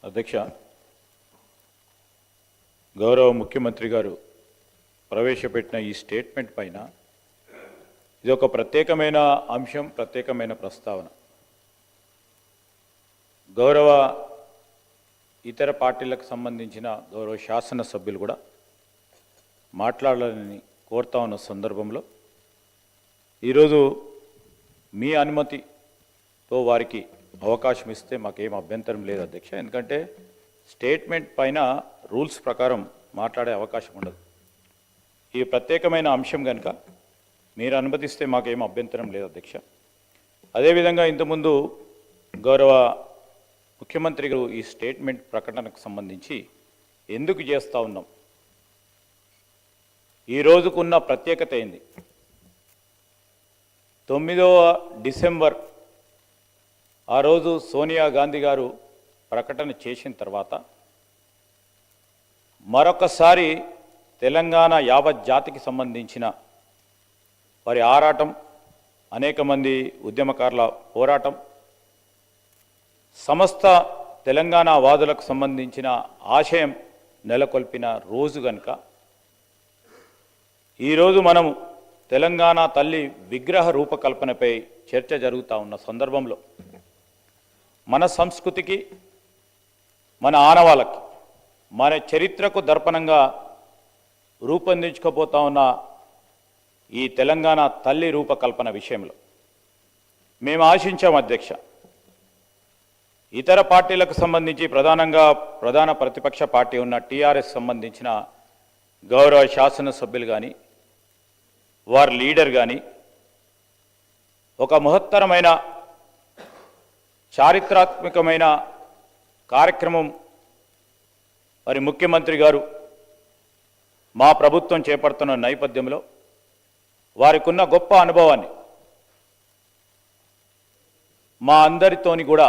అధ్యక్ష, గౌరవ ముఖ్యమంత్రి గారు ప్రవేశపెట్టిన ఈ స్టేట్మెంట్ పైన ఇది ఒక ప్రత్యేకమైన అంశం, ప్రత్యేకమైన ప్రస్తావన. గౌరవ ఇతర పార్టీలకు సంబంధించిన గౌరవ శాసనసభ్యులు కూడా మాట్లాడాలని కోరుతా ఉన్న సందర్భంలో ఈరోజు మీ అనుమతితో వారికి అవకాశం ఇస్తే మాకేం అభ్యంతరం లేదు అధ్యక్ష. ఎందుకంటే స్టేట్మెంట్ పైన రూల్స్ ప్రకారం మాట్లాడే అవకాశం ఉండదు. ఈ ప్రత్యేకమైన అంశం కనుక మీరు అనుమతిస్తే మాకేం అభ్యంతరం లేదు అధ్యక్ష. అదేవిధంగా ఇంతకుముందు గౌరవ ముఖ్యమంత్రి గారు ఈ స్టేట్మెంట్ ప్రకటనకు సంబంధించి ఎందుకు చేస్తూ ఉన్నాం, ఈ రోజుకున్న ప్రత్యేకత ఏంది? 9వ డిసెంబర్ ఆ రోజు సోనియా గాంధీ గారు ప్రకటన చేసిన తర్వాత మరొకసారి తెలంగాణ యావత్ జాతికి సంబంధించిన వారి ఆరాటం, అనేక మంది ఉద్యమకారుల పోరాటం, సమస్త తెలంగాణ వాదులకు సంబంధించిన ఆశయం నెలకొల్పిన రోజు కనుక ఈరోజు మనం తెలంగాణ తల్లి విగ్రహ రూపకల్పనపై చర్చ జరుగుతూ ఉన్న సందర్భంలో మన సంస్కృతికి, మన ఆనవాళ్ళకి, మన చరిత్రకు దర్పణంగా రూపొందించుకోబోతా ఉన్న ఈ తెలంగాణ తల్లి రూపకల్పన విషయంలో మేము ఆశించాం అధ్యక్ష. ఇతర పార్టీలకు సంబంధించి ప్రధాన ప్రతిపక్ష పార్టీ ఉన్న టీఆర్ఎస్ సంబంధించిన గౌరవ శాసనసభ్యులు కానీ, వారి లీడర్ కానీ ఒక మహత్తరమైన చారిత్రాత్మకమైన కార్యక్రమం మరి ముఖ్యమంత్రి గారు మా ప్రభుత్వం చేపడుతున్న నేపథ్యంలో వారికి ఉన్న గొప్ప అనుభవాన్ని మా అందరితోని కూడా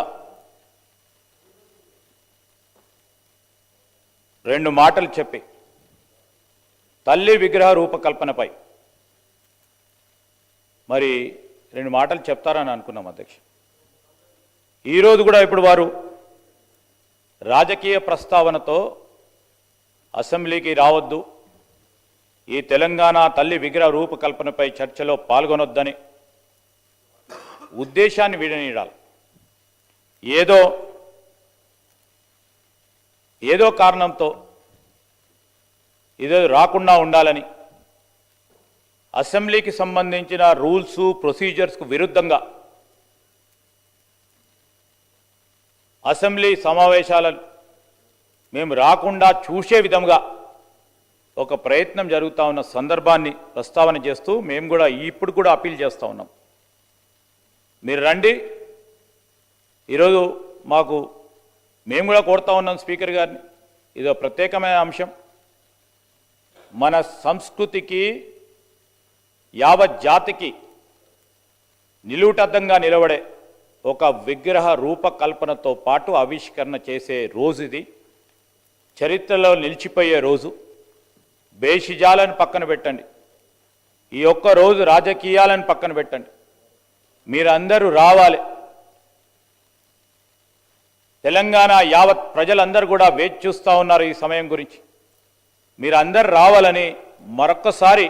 2 మాటలు చెప్పి తల్లి విగ్రహ రూపకల్పనపై మరి 2 మాటలు చెప్తారని అనుకున్నాం అధ్యక్ష. ఈరోజు కూడా ఇప్పుడు వారు రాజకీయ ప్రస్తావనతో అసెంబ్లీకి రావద్దు, ఈ తెలంగాణ తల్లి విగ్రహ రూపకల్పనపై చర్చలో పాల్గొనొద్దని ఉద్దేశాన్ని విడనీయాలి. ఏదో కారణంతో ఇదో రాకుండా ఉండాలని అసెంబ్లీకి సంబంధించిన రూల్స్ ప్రొసీజర్స్కు విరుద్ధంగా అసెంబ్లీ సమావేశాలను మేము రాకుండా చూసే విధంగా ఒక ప్రయత్నం జరుగుతూ ఉన్న సందర్భాన్ని ప్రస్తావన చేస్తూ మేము కూడా ఇప్పుడు కూడా అప్పీల్ చేస్తూ ఉన్నాం. మీరు రండి, ఈరోజు మేము కూడా కోరుతా ఉన్నాం స్పీకర్ గారిని. ఇదో ప్రత్యేకమైన అంశం, మన సంస్కృతికి, యావత్ జాతికి నిలువుటద్దంగా నిలబడే ఒక విగ్రహ రూపకల్పనతో పాటు ఆవిష్కరణ చేసే రోజు ఇది. చరిత్రలో నిలిచిపోయే రోజు. బేషిజాలను పక్కన పెట్టండి, ఈ ఒక్క రోజు రాజకీయాలను పక్కన పెట్టండి, మీరందరూ రావాలి. తెలంగాణ యావత్ ప్రజలందరూ కూడా వేచి చూస్తూ ఉన్నారు ఈ సమయం గురించి. మీరందరూ రావాలని మరొక్కసారి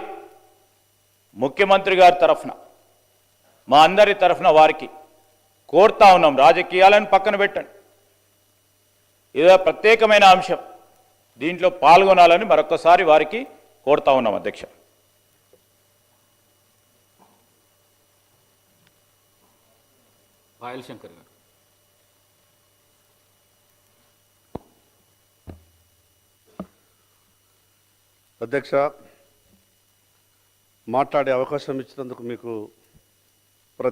ముఖ్యమంత్రి గారి తరఫున, మా అందరి తరఫున వారికి కోరుతా ఉన్నాం. రాజకీయాలను పక్కన పెట్టండి, ఇదో ప్రత్యేకమైన అంశం, దీంట్లో పాల్గొనాలని మరొకసారి వారికి కోరుతా ఉన్నాం అధ్యక్ష. పాయల్ శంకర్ గారు. అధ్యక్ష, మాట్లాడే అవకాశం ఇచ్చినందుకు మీకు